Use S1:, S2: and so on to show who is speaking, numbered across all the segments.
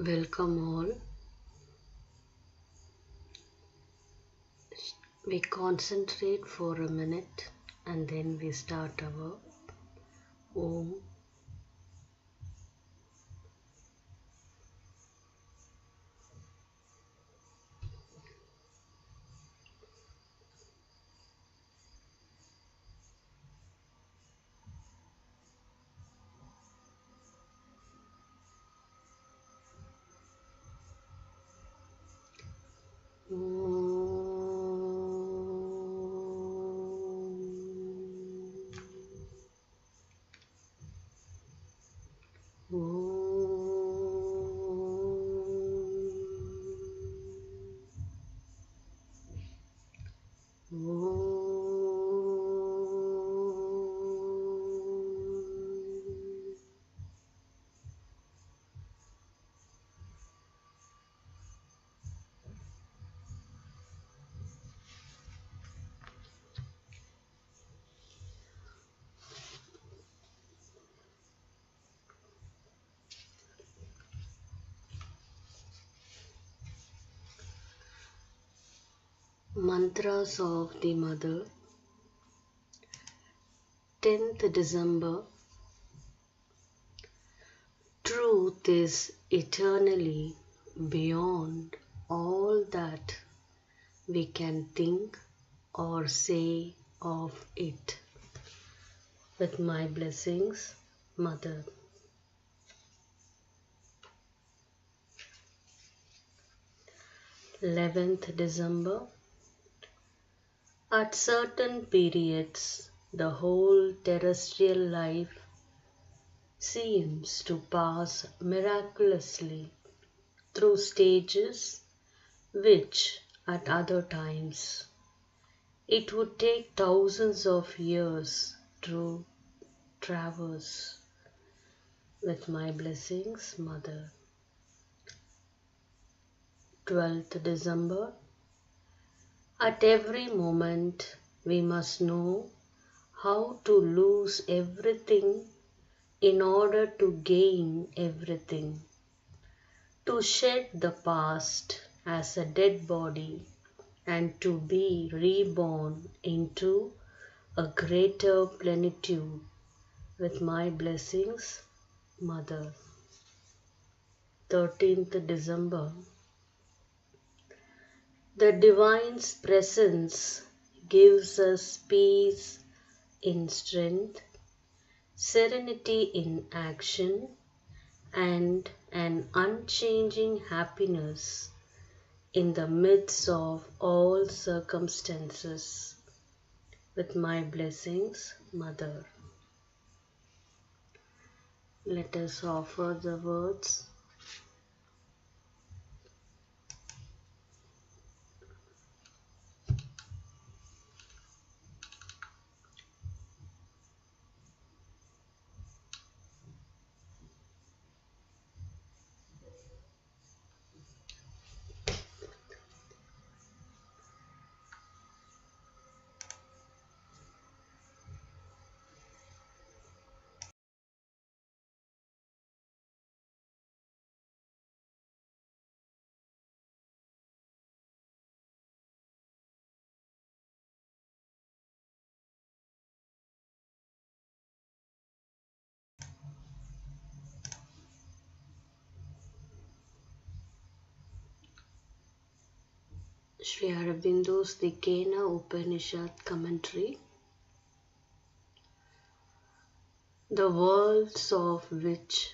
S1: Welcome all. We concentrate for a minute and then we start our Om. Mantras of the Mother. 10th December. Truth is eternally beyond all that we can think or say of it. With my blessings, Mother. 11th December. At certain periods, the whole terrestrial life seems to pass miraculously through stages which, at other times, it would take thousands of years to traverse. With my blessings, Mother. 12th December. At every moment, we must know how to lose everything in order to gain everything. To shed the past as a dead body and to be reborn into a greater plenitude. With my blessings, Mother. 13th December. The Divine's presence gives us peace in strength, serenity in action, and an unchanging happiness in the midst of all circumstances. With my blessings, Mother. Let us offer the words. Sri Aurobindo's the Kena Upanishad commentary. The worlds of which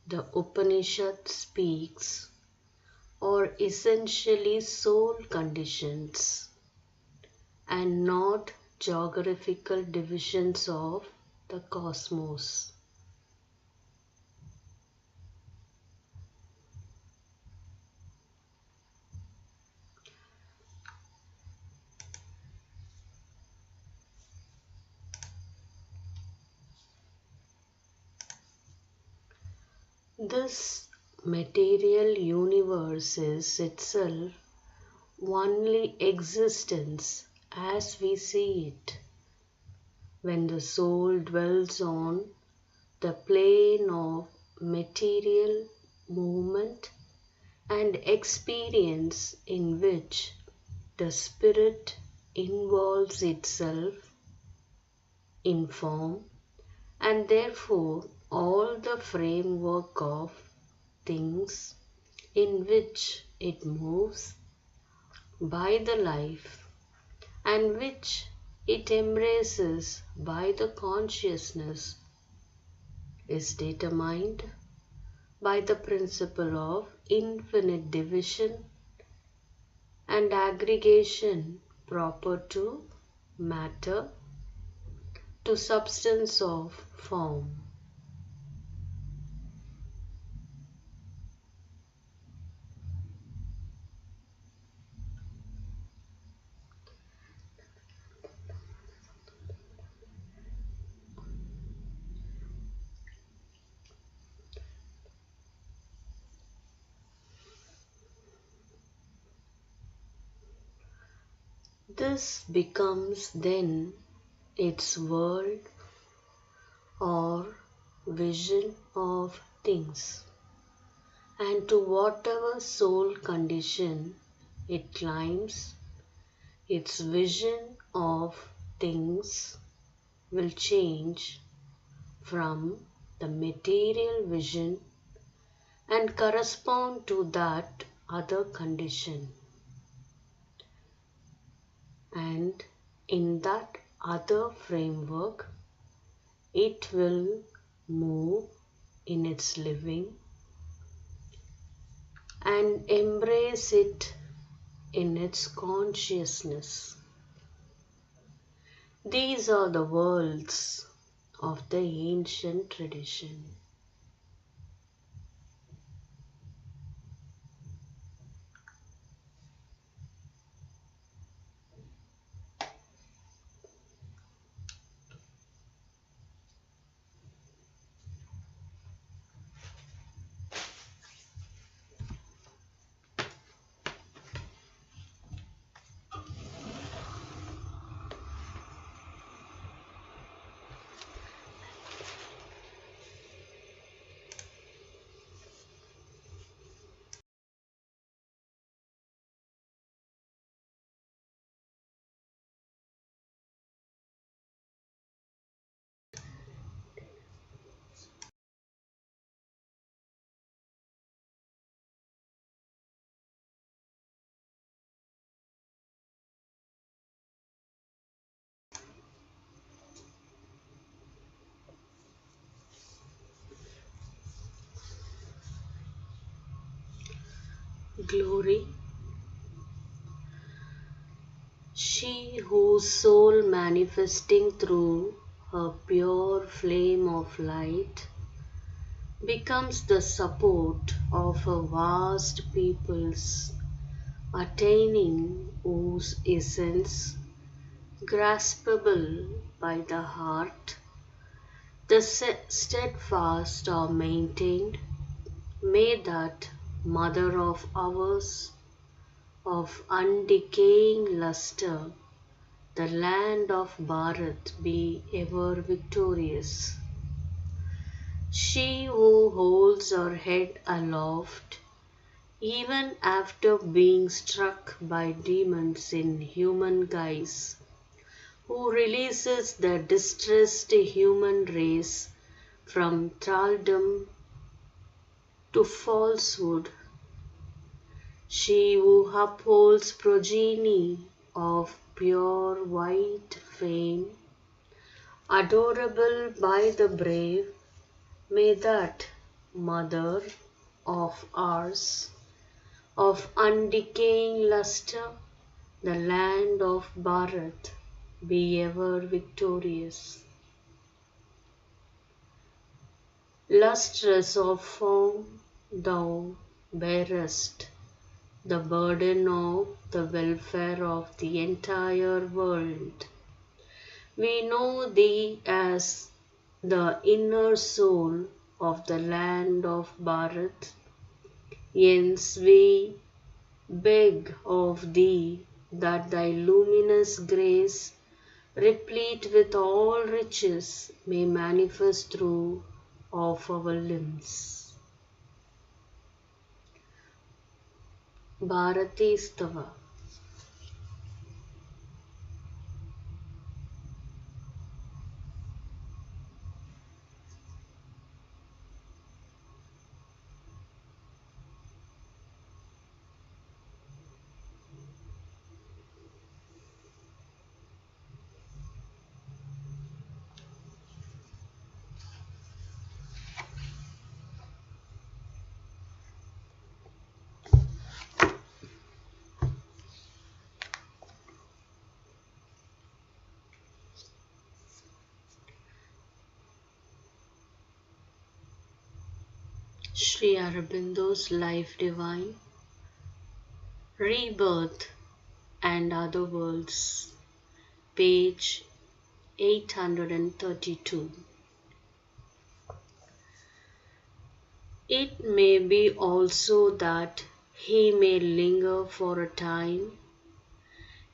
S1: the Upanishad speaks are essentially soul conditions and not geographical divisions of the cosmos. This material universe is itself only existence as we see it. When the soul dwells on the plane of material movement and experience in which the spirit involves itself in form, and therefore all the framework of things in which it moves by the life and which it embraces by the consciousness is determined by the principle of infinite division and aggregation proper to matter, to substance of form. This becomes then its world or vision of things, and to whatever soul condition it climbs, its vision of things will change from the material vision and correspond to that other condition. And in that other framework, it will move in its living and embrace it in its consciousness. These are the worlds of the ancient tradition. Glory, she whose soul manifesting through her pure flame of light becomes the support of a vast peoples, attaining whose essence, graspable by the heart, the steadfast are maintained. May that mother of ours, of undecaying luster, the land of Bharat be ever victorious. She who holds her head aloft, even after being struck by demons in human guise, who releases the distressed human race from thraldom to falsehood, she who upholds progeny of pure white fame, adorable by the brave, may that mother of ours, of undecaying luster, the land of Bharat, be ever victorious. Lustrous of form, thou bearest the burden of the welfare of the entire world. We know thee as the inner soul of the land of Bharat. Hence we beg of thee that thy luminous grace, replete with all riches, may manifest through of our limbs. Bharatistava. Sri Aurobindo's Life Divine, Rebirth and Other Worlds, page 832. It may be also that he may linger for a time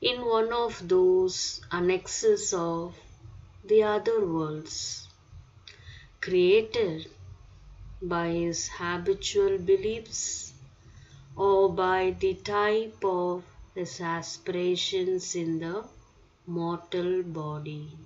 S1: in one of those annexes of the other worlds, created by his habitual beliefs or by the type of his aspirations in the mortal body.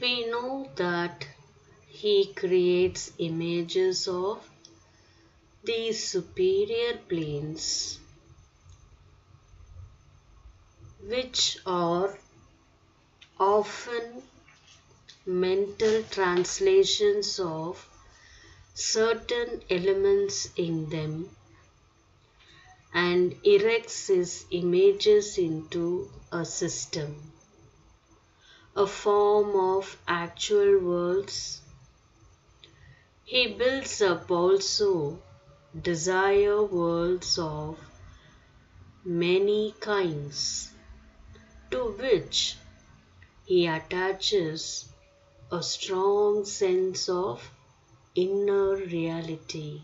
S1: We know that he creates images of these superior planes, which are often mental translations of certain elements in them, and erects his images into a system, a form of actual worlds. He builds up also desire worlds of many kinds, to which he attaches a strong sense of inner reality.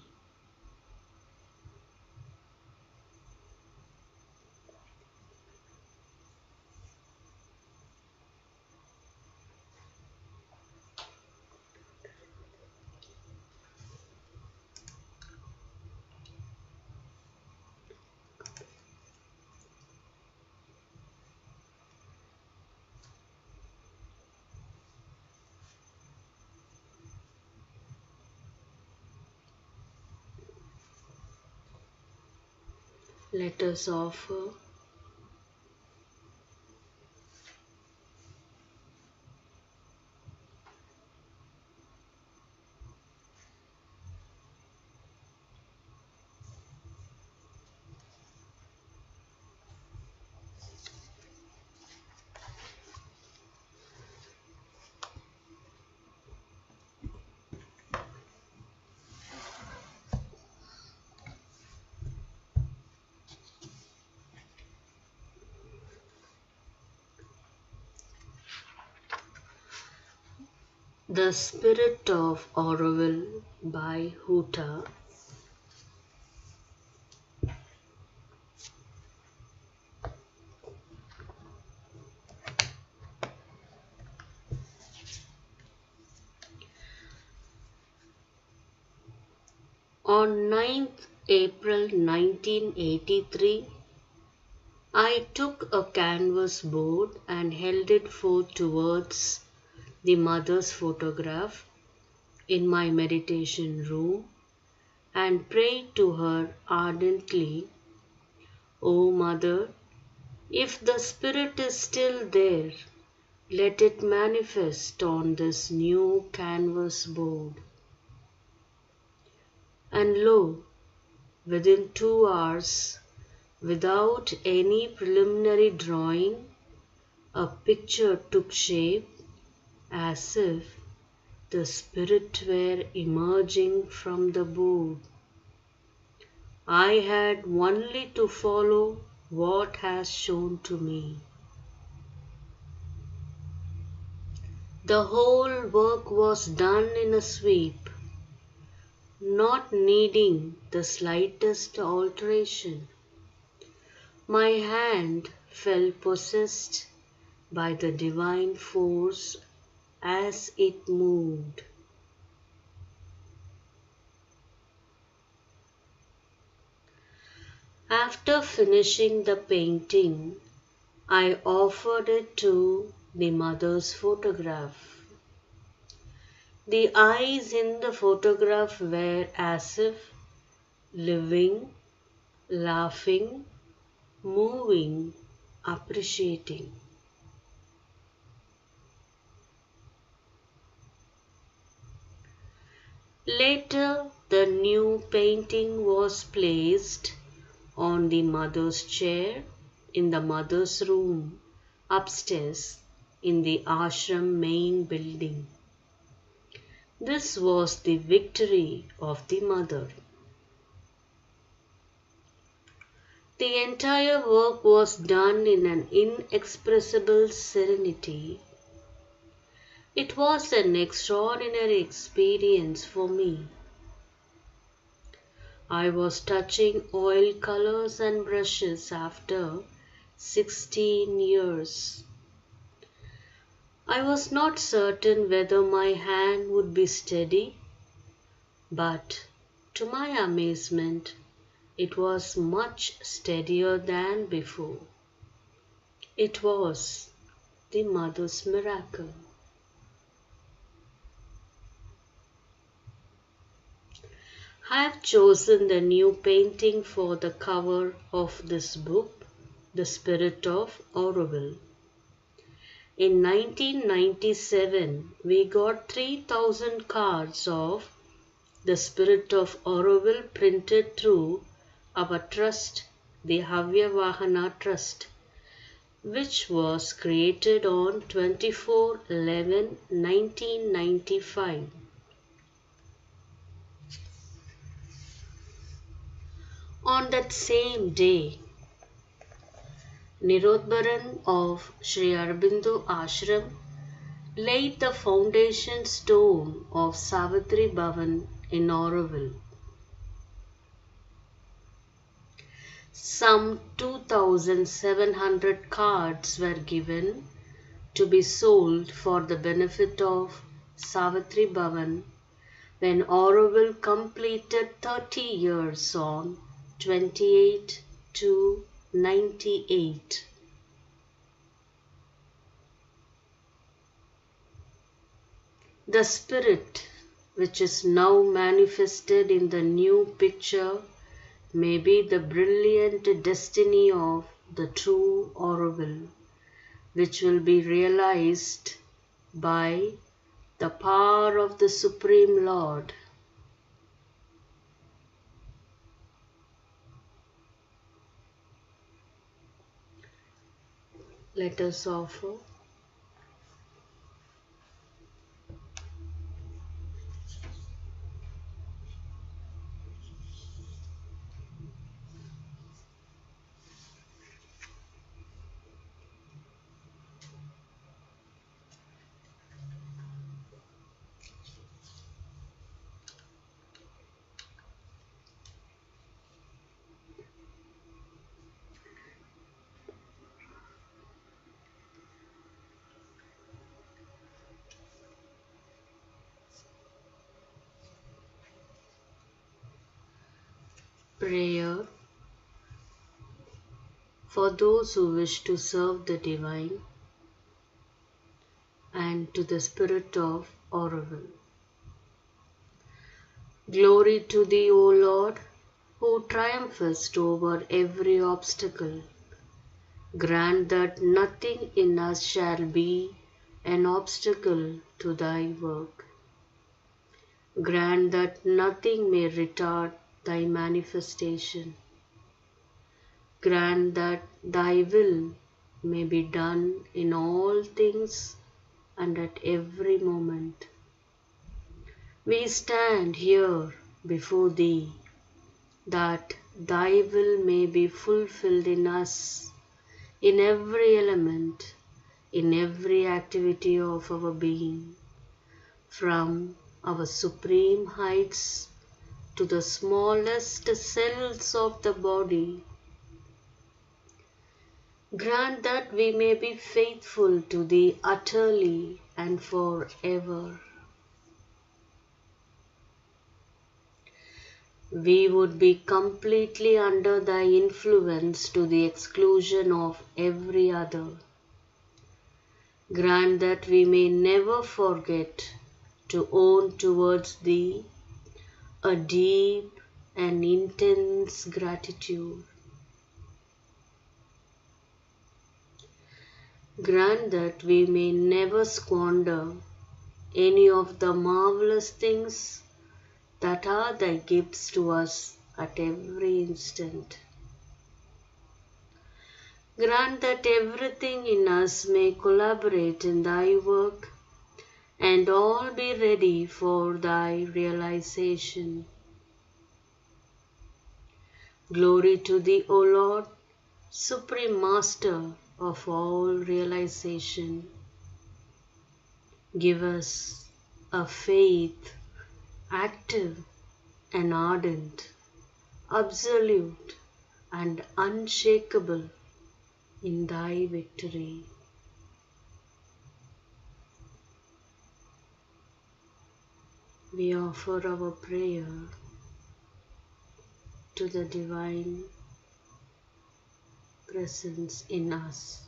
S1: Let us offer The Spirit of Aurobindo by Huta. On 9th April 1983, I took a canvas board and held it forth towards the mother's photograph in my meditation room and prayed to her ardently, "O Mother, if the Spirit is still there, let it manifest on this new canvas board." And lo, within 2 hours, without any preliminary drawing, a picture took shape as if the Spirit were emerging from the board. I had only to follow what has shown to me. The whole work was done in a sweep, not needing the slightest alteration. My hand felt possessed by the divine force as it moved. After finishing the painting, I offered it to the mother's photograph. The eyes in the photograph were as if living, laughing, moving, appreciating. Later, the new painting was placed on the mother's chair in the mother's room upstairs in the ashram main building. This was the victory of the mother. The entire work was done in an inexpressible serenity. It was an extraordinary experience for me. I was touching oil colors and brushes after 16 years. I was not certain whether my hand would be steady, but to my amazement, it was much steadier than before. It was the mother's miracle. I have chosen the new painting for the cover of this book, The Spirit of Aurobindo. In 1997, we got 3,000 cards of The Spirit of Aurobindo printed through our trust, the Havyavahana Trust, which was created on 24/11/1995. On that same day, Nirodbaran of Sri Aurobindo Ashram laid the foundation stone of Savitri Bhavan in Aurobindo. Some 2,700 cards were given to be sold for the benefit of Savitri Bhavan when Aurobindo completed 30 years on 28/2/98. The spirit which is now manifested in the new picture may be the brilliant destiny of the true Aurobindo, which will be realized by the power of the Supreme Lord. Let us offer prayer for those who wish to serve the divine and to the spirit of Aurobindo. Glory to thee, O Lord, who triumphest over every obstacle. Grant that nothing in us shall be an obstacle to thy work. Grant that nothing may retard thy manifestation. Grant that thy will may be done in all things and at every moment. We stand here before thee, that thy will may be fulfilled in us, in every element, in every activity of our being, from our supreme heights to the smallest cells of the body. Grant that we may be faithful to Thee utterly and forever. We would be completely under Thy influence to the exclusion of every other. Grant that we may never forget to own towards Thee a deep and intense gratitude. Grant that we may never squander any of the marvelous things that are Thy gifts to us at every instant. Grant that everything in us may collaborate in Thy work and all be ready for Thy realization. Glory to Thee, O Lord, Supreme Master of all realization. Give us a faith active and ardent, absolute and unshakable in Thy victory. We offer our prayer to the Divine Presence in us.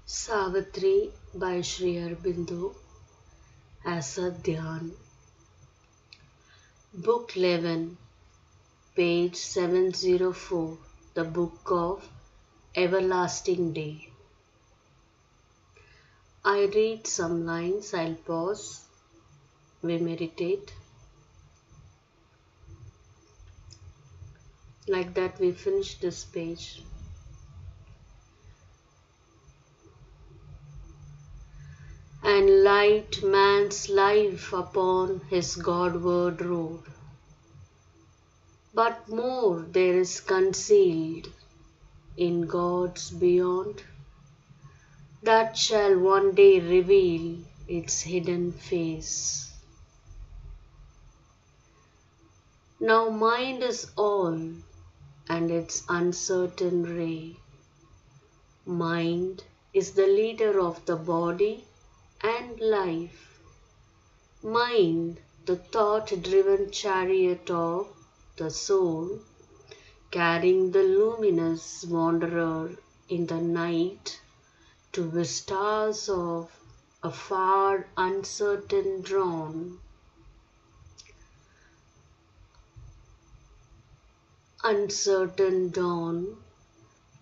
S1: Savitri by Sri Aurobindo as a Dhyan. Book 11, page 704, the Book of Everlasting Day. I read some lines, I'll pause, we meditate. Like that we finish this page. And light man's life upon his Godward road. But more there is concealed in God's beyond, that shall one day reveal its hidden face. Now mind is all and its uncertain ray. Mind is the leader of the body and life. Mind, the thought-driven chariot of the soul, carrying the luminous wanderer in the night to vistas of a far uncertain dawn. Uncertain dawn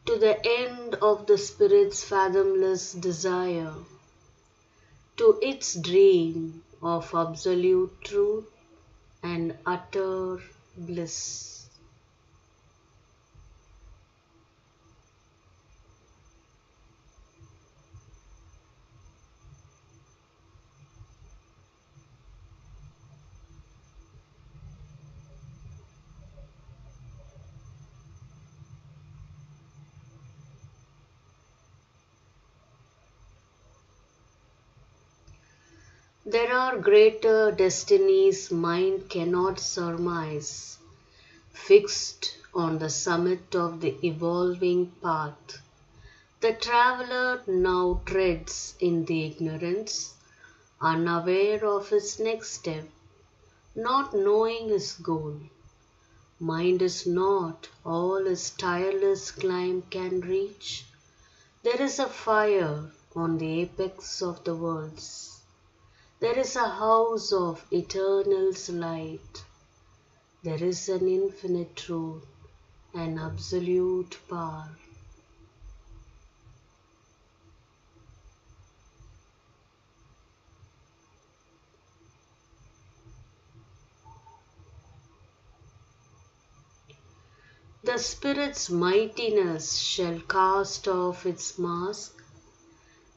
S1: to the end of the spirit's fathomless desire, to its dream of absolute truth and utter bliss. There are greater destinies mind cannot surmise, fixed on the summit of the evolving path. The traveler now treads in the ignorance, unaware of his next step, not knowing his goal. Mind is not all his tireless climb can reach. There is a fire on the apex of the worlds. There is a house of eternal light. There is an infinite truth, an absolute power. The Spirit's mightiness shall cast off its mask,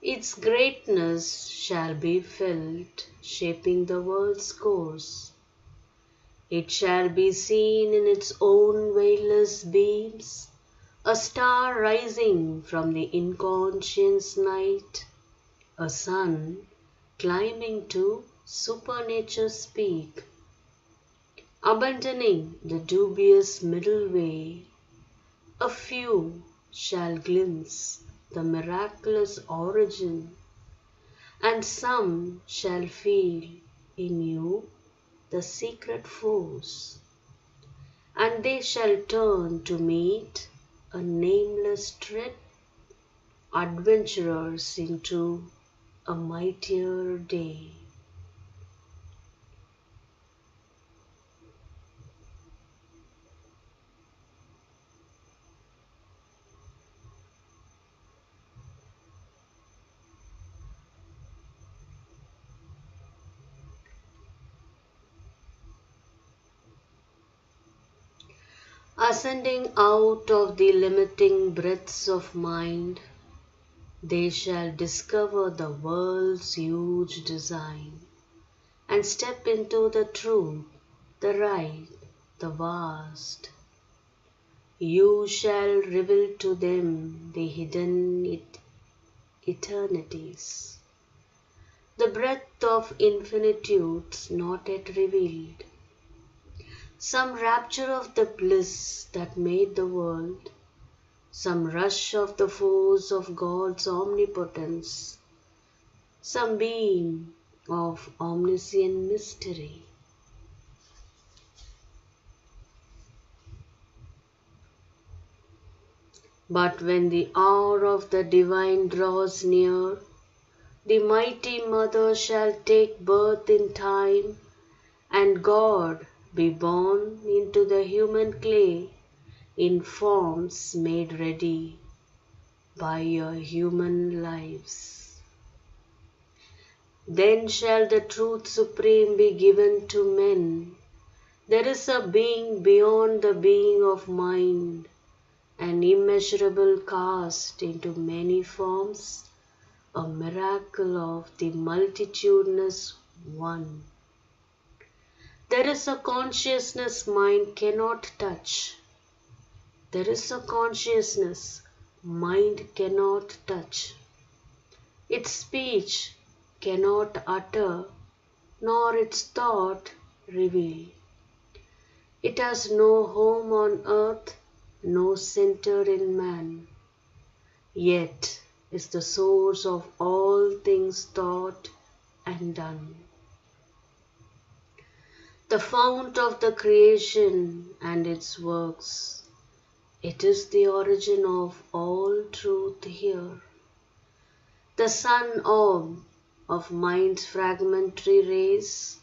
S1: its greatness shall be felt, shaping the world's course. It shall be seen in its own veilless beams, a star rising from the inconscious night, a sun climbing to supernature's peak, abandoning the dubious middle way. A few shall glimpse the miraculous origin, and some shall feel in you the secret force, and they shall turn to meet a nameless tread, adventurers into a mightier day. Ascending out of the limiting breaths of mind, they shall discover the world's huge design and step into the truth, the right, the vast. You shall reveal to them the hidden eternities, the breadth of infinitudes not yet revealed, some rapture of the bliss that made the world, some rush of the force of God's omnipotence, some beam of omniscient mystery. But when the hour of the divine draws near, the mighty mother shall take birth in time, and God be born into the human clay in forms made ready by your human lives. Then shall the truth supreme be given to men. There is a being beyond the being of mind, an immeasurable cast into many forms, a miracle of the multitudinous one. There is a consciousness mind cannot touch. There is a consciousness mind cannot touch. Its speech cannot utter, nor its thought reveal. It has no home on earth, no center in man, yet is the source of all things thought and done. The fount of the creation and its works, it is the origin of all truth here. The sun orb of mind's fragmentary rays,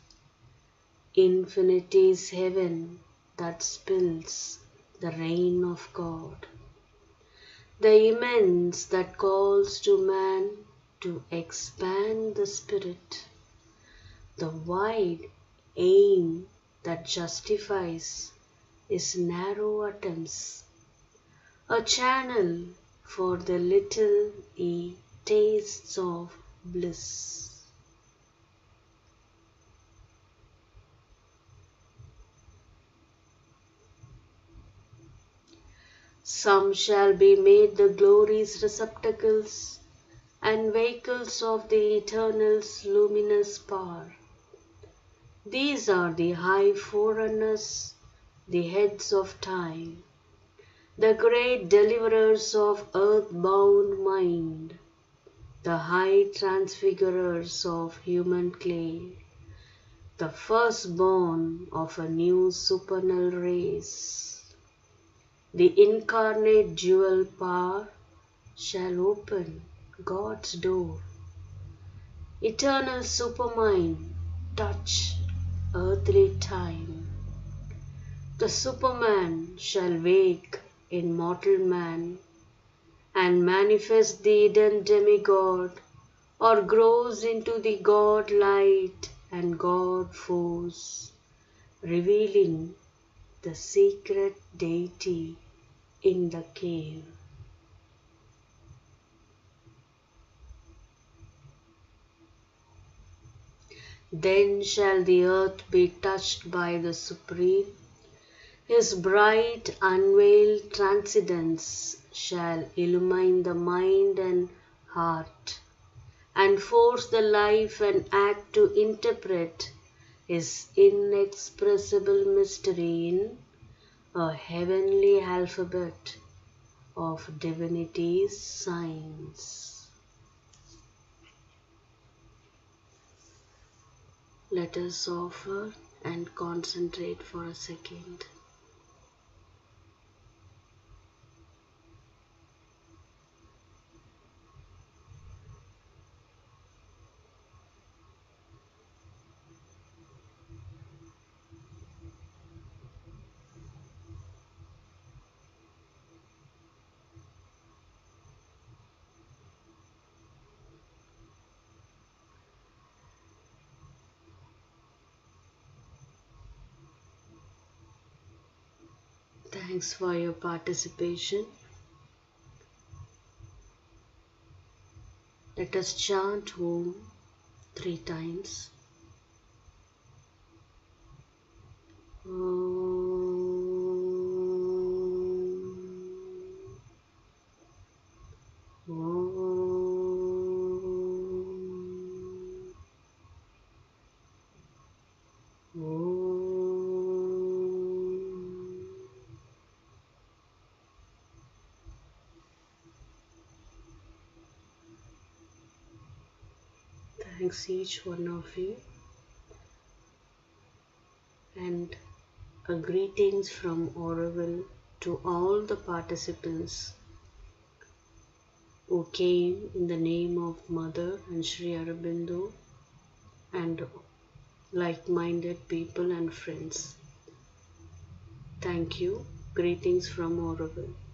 S1: infinity's heaven that spills the rain of God. The immense that calls to man to expand the spirit. The wide aim that justifies his narrow attempts. A channel for the little he tastes of bliss. Some shall be made the glory's receptacles and vehicles of the eternal's luminous power. These are the high forerunners, the heads of time, the great deliverers of earth-bound mind, the high transfigurers of human clay, the firstborn of a new supernal race. The incarnate dual power shall open God's door. Eternal supermind touch earthly time. The Superman shall wake in mortal man and manifest the hidden demigod, or grows into the God light and God force, revealing the secret deity in the cave. Then shall the earth be touched by the Supreme. His bright unveiled transcendence shall illumine the mind and heart, and force the life and act to interpret His inexpressible mystery in a heavenly alphabet of divinity's signs. Let us offer and concentrate for a second. Thanks for your participation. Let us chant Om 3 times. Thanks each one of you, and a greetings from Aurobindo to all the participants who came in the name of Mother and Sri Aurobindo and like-minded people and friends. Thank you. Greetings from Aurobindo.